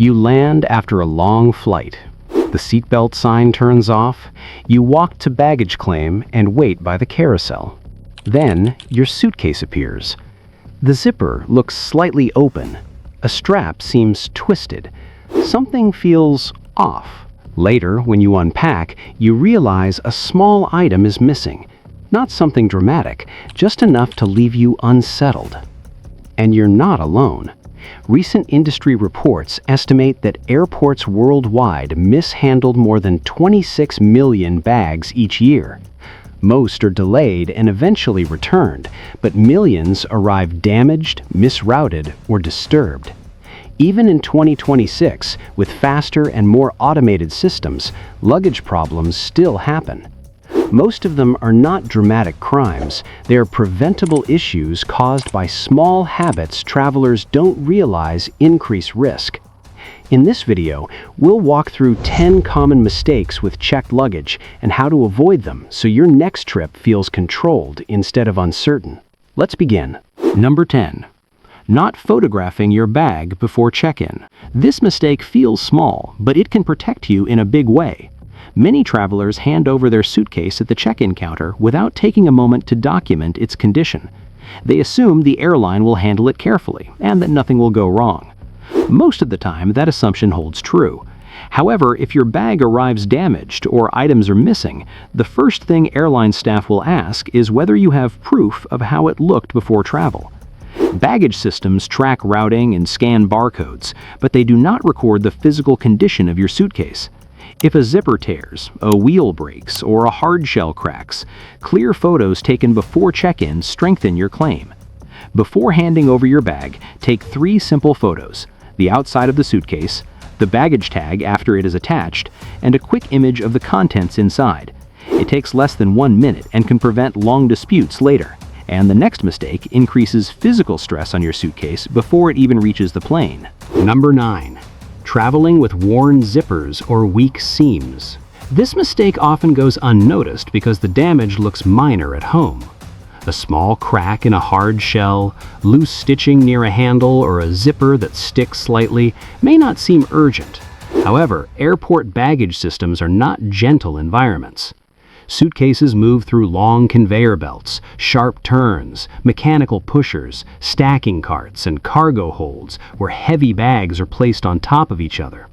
You land after a long flight. The seatbelt sign turns off. You walk to baggage claim and wait by the carousel. Then your suitcase appears. The zipper looks slightly open. A strap seems twisted. Something feels off. Later, when you unpack, you realize a small item is missing. Not something dramatic, just enough to leave you unsettled. And you're not alone. Recent industry reports estimate that airports worldwide mishandled more than 26 million bags each year. Most are delayed and eventually returned, but millions arrive damaged, misrouted, or disturbed. Even in 2026, with faster and more automated systems, luggage problems still happen. Most of them are not dramatic crimes. They are preventable issues caused by small habits travelers don't realize increase risk. In this video, we'll walk through 10 common mistakes with checked luggage and how to avoid them so your next trip feels controlled instead of uncertain. Let's begin. Number 10. Not photographing your bag before check-in. This mistake feels small, but it can protect you in a big way. Many travelers hand over their suitcase at the check-in counter without taking a moment to document its condition. They assume the airline will handle it carefully and that nothing will go wrong. Most of the time, that assumption holds true. However, if your bag arrives damaged or items are missing, the first thing airline staff will ask is whether you have proof of how it looked before travel. Baggage systems track routing and scan barcodes, but they do not record the physical condition of your suitcase. If a zipper tears, a wheel breaks, or a hard shell cracks, clear photos taken before check-in strengthen your claim. Before handing over your bag, take 3 simple photos: the outside of the suitcase, the baggage tag after it is attached, and a quick image of the contents inside. It takes less than 1 minute and can prevent long disputes later. And the next mistake increases physical stress on your suitcase before it even reaches the plane. Number 9. Traveling with worn zippers or weak seams. This mistake often goes unnoticed because the damage looks minor at home. A small crack in a hard shell, loose stitching near a handle, or a zipper that sticks slightly may not seem urgent. However, airport baggage systems are not gentle environments. Suitcases move through long conveyor belts, sharp turns, mechanical pushers, stacking carts, and cargo holds where heavy bags are placed on top of each other.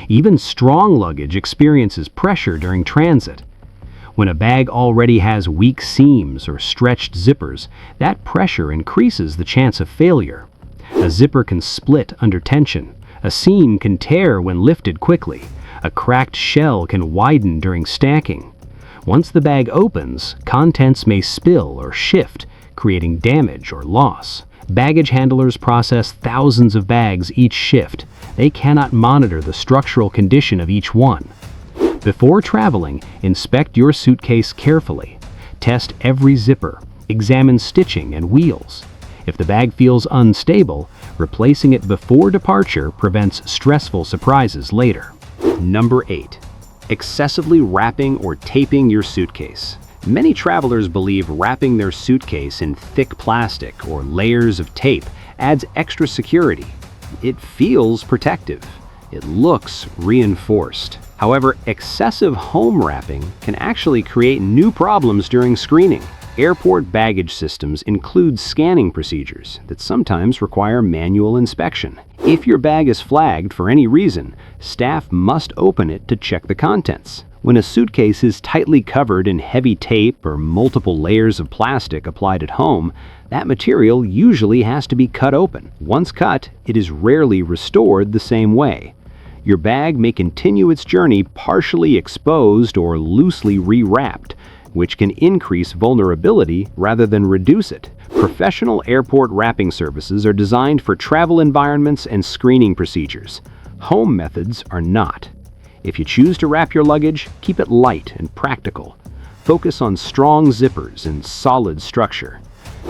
Even strong luggage experiences pressure during transit. When a bag already has weak seams or stretched zippers, that pressure increases the chance of failure. A zipper can split under tension, a seam can tear when lifted quickly, a cracked shell can widen during stacking. Once the bag opens, contents may spill or shift, creating damage or loss. Baggage handlers process thousands of bags each shift. They cannot monitor the structural condition of each one. Before traveling, inspect your suitcase carefully. Test every zipper. Examine stitching and wheels. If the bag feels unstable, replacing it before departure prevents stressful surprises later. Number 8. Excessively wrapping or taping your suitcase. Many travelers believe wrapping their suitcase in thick plastic or layers of tape adds extra security. It feels protective. It looks reinforced. However, excessive home wrapping can actually create new problems during screening. Airport baggage systems include scanning procedures that sometimes require manual inspection. If your bag is flagged for any reason, staff must open it to check the contents. When a suitcase is tightly covered in heavy tape or multiple layers of plastic applied at home, that material usually has to be cut open. Once cut, it is rarely restored the same way. Your bag may continue its journey partially exposed or loosely rewrapped, which can increase vulnerability rather than reduce it. Professional airport wrapping services are designed for travel environments and screening procedures. Home methods are not. If you choose to wrap your luggage, keep it light and practical. Focus on strong zippers and solid structure.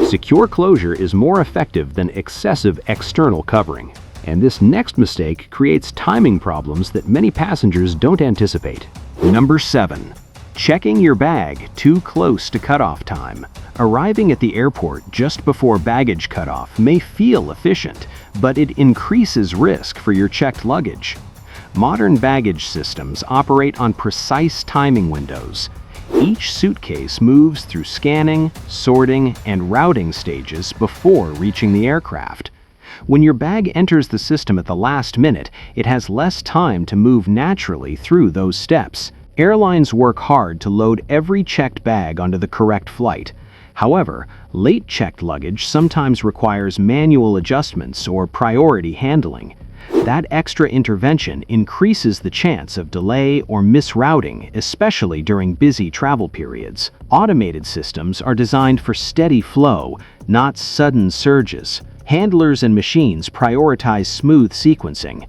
Secure closure is more effective than excessive external covering. And this next mistake creates timing problems that many passengers don't anticipate. Number 7. Checking your bag too close to cutoff time. Arriving at the airport just before baggage cutoff may feel efficient, but it increases risk for your checked luggage. Modern baggage systems operate on precise timing windows. Each suitcase moves through scanning, sorting, and routing stages before reaching the aircraft. When your bag enters the system at the last minute, it has less time to move naturally through those steps. Airlines work hard to load every checked bag onto the correct flight. However, late checked luggage sometimes requires manual adjustments or priority handling. That extra intervention increases the chance of delay or misrouting, especially during busy travel periods. Automated systems are designed for steady flow, not sudden surges. Handlers and machines prioritize smooth sequencing.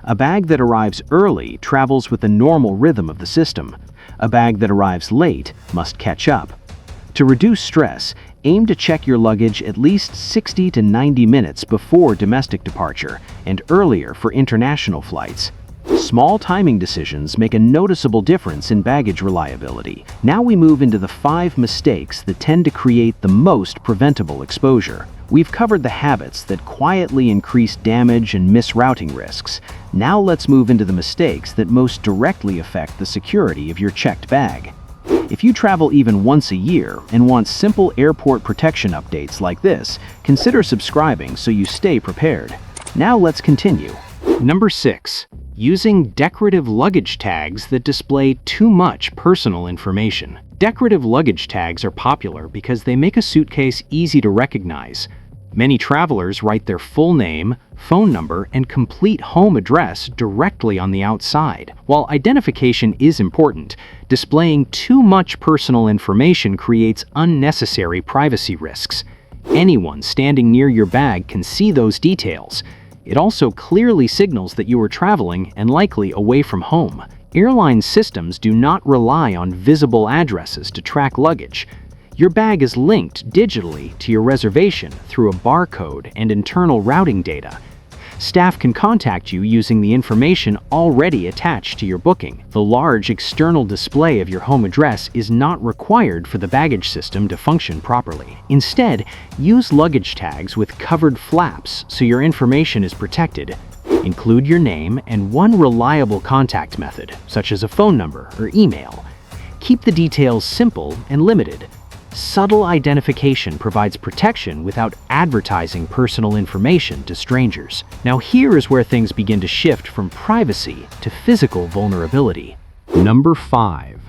A bag that arrives early travels with the normal rhythm of the system. A bag that arrives late must catch up. To reduce stress, aim to check your luggage at least 60 to 90 minutes before domestic departure and earlier for international flights. Small timing decisions make a noticeable difference in baggage reliability. Now we move into the 5 mistakes that tend to create the most preventable exposure. We've covered the habits that quietly increase damage and misrouting risks. Now let's move into the mistakes that most directly affect the security of your checked bag. If you travel even once a year and want simple airport protection updates like this, consider subscribing so you stay prepared. Now let's continue. Number 6. Using decorative luggage tags that display too much personal information. Decorative luggage tags are popular because they make a suitcase easy to recognize. Many travelers write their full name, phone number, and complete home address directly on the outside. While identification is important, displaying too much personal information creates unnecessary privacy risks. Anyone standing near your bag can see those details. It also clearly signals that you are traveling and likely away from home. Airline systems do not rely on visible addresses to track luggage. Your bag is linked digitally to your reservation through a barcode and internal routing data. Staff can contact you using the information already attached to your booking. The large external display of your home address is not required for the baggage system to function properly. Instead, use luggage tags with covered flaps so your information is protected. Include your name and one reliable contact method, such as a phone number or email. Keep the details simple and limited. Subtle identification provides protection without advertising personal information to strangers. Now here is where things begin to shift from privacy to physical vulnerability. Number 5.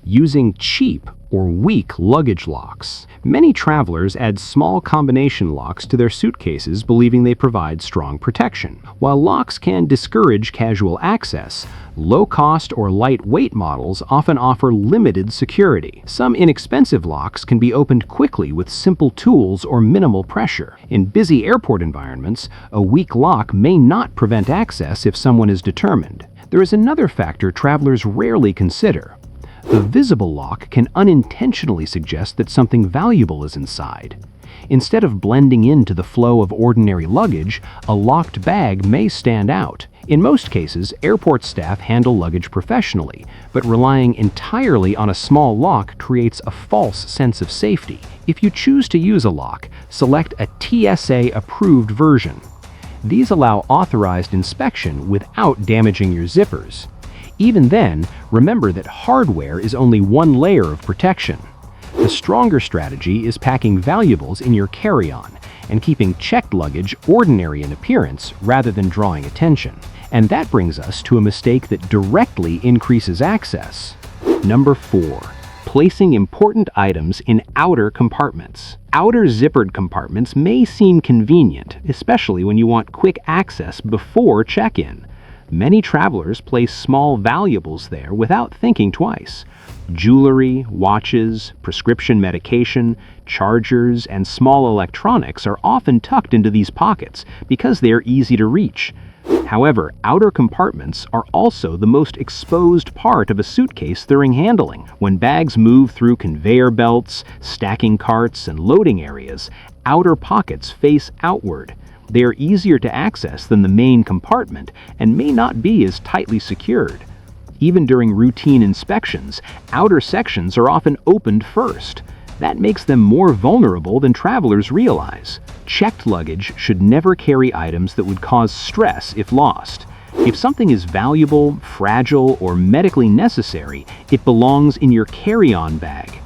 Using cheap or weak luggage locks. Many travelers add small combination locks to their suitcases, believing they provide strong protection. While locks can discourage casual access, low-cost or lightweight models often offer limited security. Some inexpensive locks can be opened quickly with simple tools or minimal pressure. In busy airport environments, a weak lock may not prevent access if someone is determined. There is another factor travelers rarely consider. The visible lock can unintentionally suggest that something valuable is inside. Instead of blending into the flow of ordinary luggage, a locked bag may stand out. In most cases, airport staff handle luggage professionally, but relying entirely on a small lock creates a false sense of safety. If you choose to use a lock, select a TSA-approved version. These allow authorized inspection without damaging your zippers. Even then, remember that hardware is only one layer of protection. The stronger strategy is packing valuables in your carry-on and keeping checked luggage ordinary in appearance rather than drawing attention. And that brings us to a mistake that directly increases access. Number 4. Placing important items in outer compartments. Outer zippered compartments may seem convenient, especially when you want quick access before check-in. Many travelers place small valuables there without thinking twice. Jewelry, watches, prescription medication, chargers, and small electronics are often tucked into these pockets because they are easy to reach. However, outer compartments are also the most exposed part of a suitcase during handling. When bags move through conveyor belts, stacking carts, and loading areas, outer pockets face outward. They are easier to access than the main compartment and may not be as tightly secured. Even during routine inspections, outer sections are often opened first. That makes them more vulnerable than travelers realize. Checked luggage should never carry items that would cause stress if lost. If something is valuable, fragile, or medically necessary, it belongs in your carry-on bag.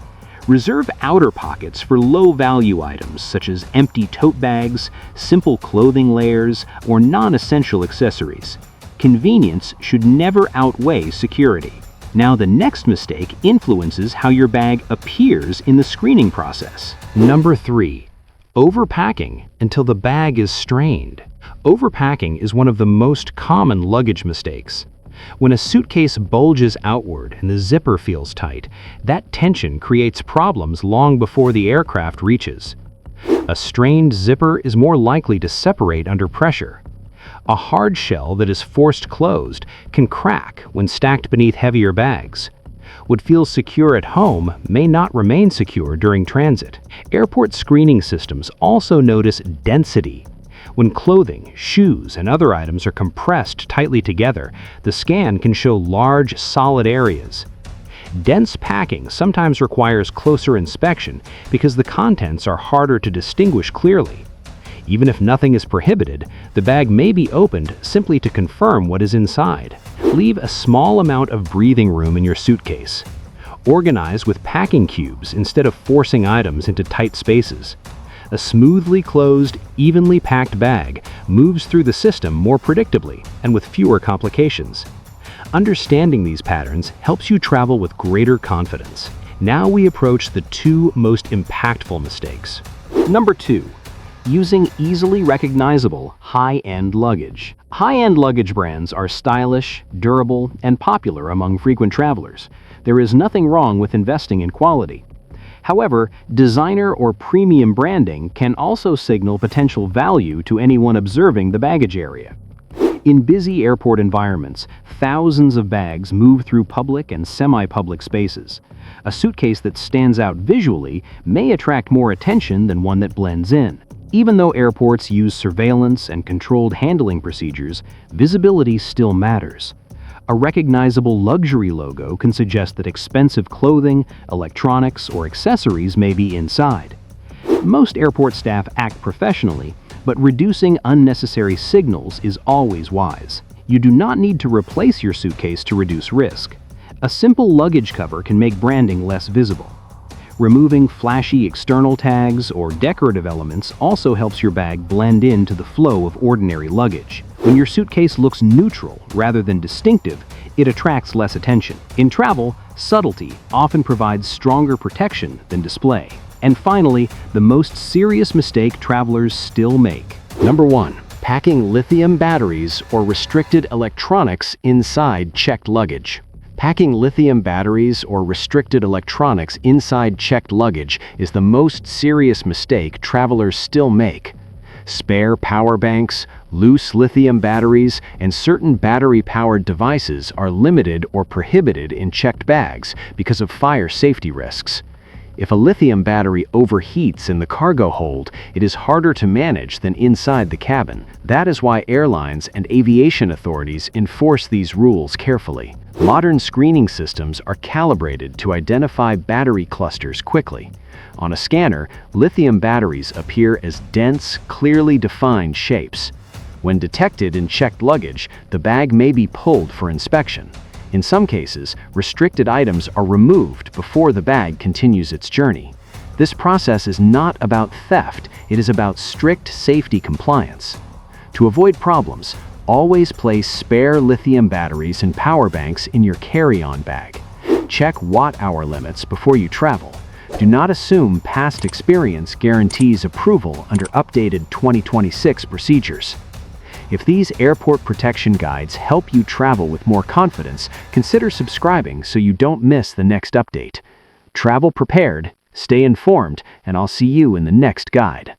Reserve outer pockets for low-value items such as empty tote bags, simple clothing layers, or non-essential accessories. Convenience should never outweigh security. Now, the next mistake influences how your bag appears in the screening process. Number 3. Overpacking until the bag is strained. Overpacking is one of the most common luggage mistakes. When a suitcase bulges outward and the zipper feels tight, that tension creates problems long before the aircraft reaches. A strained zipper is more likely to separate under pressure. A hard shell that is forced closed can crack when stacked beneath heavier bags. What feels secure at home may not remain secure during transit. Airport screening systems also notice density. When clothing, shoes, and other items are compressed tightly together, the scan can show large, solid areas. Dense packing sometimes requires closer inspection because the contents are harder to distinguish clearly. Even if nothing is prohibited, the bag may be opened simply to confirm what is inside. Leave a small amount of breathing room in your suitcase. Organize with packing cubes instead of forcing items into tight spaces. A smoothly closed, evenly packed bag moves through the system more predictably and with fewer complications. Understanding these patterns helps you travel with greater confidence. Now we approach the 2 most impactful mistakes. Number 2. Using easily recognizable, high-end luggage. High-end luggage brands are stylish, durable, and popular among frequent travelers. There is nothing wrong with investing in quality. However, designer or premium branding can also signal potential value to anyone observing the baggage area. In busy airport environments, thousands of bags move through public and semi-public spaces. A suitcase that stands out visually may attract more attention than one that blends in. Even though airports use surveillance and controlled handling procedures, visibility still matters. A recognizable luxury logo can suggest that expensive clothing, electronics, or accessories may be inside. Most airport staff act professionally, but reducing unnecessary signals is always wise. You do not need to replace your suitcase to reduce risk. A simple luggage cover can make branding less visible. Removing flashy external tags or decorative elements also helps your bag blend into the flow of ordinary luggage. When your suitcase looks neutral rather than distinctive, it attracts less attention. In travel, subtlety often provides stronger protection than display. And finally, the most serious mistake travelers still make. Number 1. Packing lithium batteries or restricted electronics inside checked luggage. Packing lithium batteries or restricted electronics inside checked luggage is the most serious mistake travelers still make. Spare power banks, loose lithium batteries, and certain battery-powered devices are limited or prohibited in checked bags because of fire safety risks. If a lithium battery overheats in the cargo hold, it is harder to manage than inside the cabin. That is why airlines and aviation authorities enforce these rules carefully. Modern screening systems are calibrated to identify battery clusters quickly. On a scanner, lithium batteries appear as dense, clearly defined shapes. When detected in checked luggage, the bag may be pulled for inspection. In some cases, restricted items are removed before the bag continues its journey. This process is not about theft, it is about strict safety compliance. To avoid problems, always place spare lithium batteries and power banks in your carry-on bag. Check watt-hour limits before you travel. Do not assume past experience guarantees approval under updated 2026 procedures. If these airport protection guides help you travel with more confidence, consider subscribing so you don't miss the next update. Travel prepared, stay informed, and I'll see you in the next guide.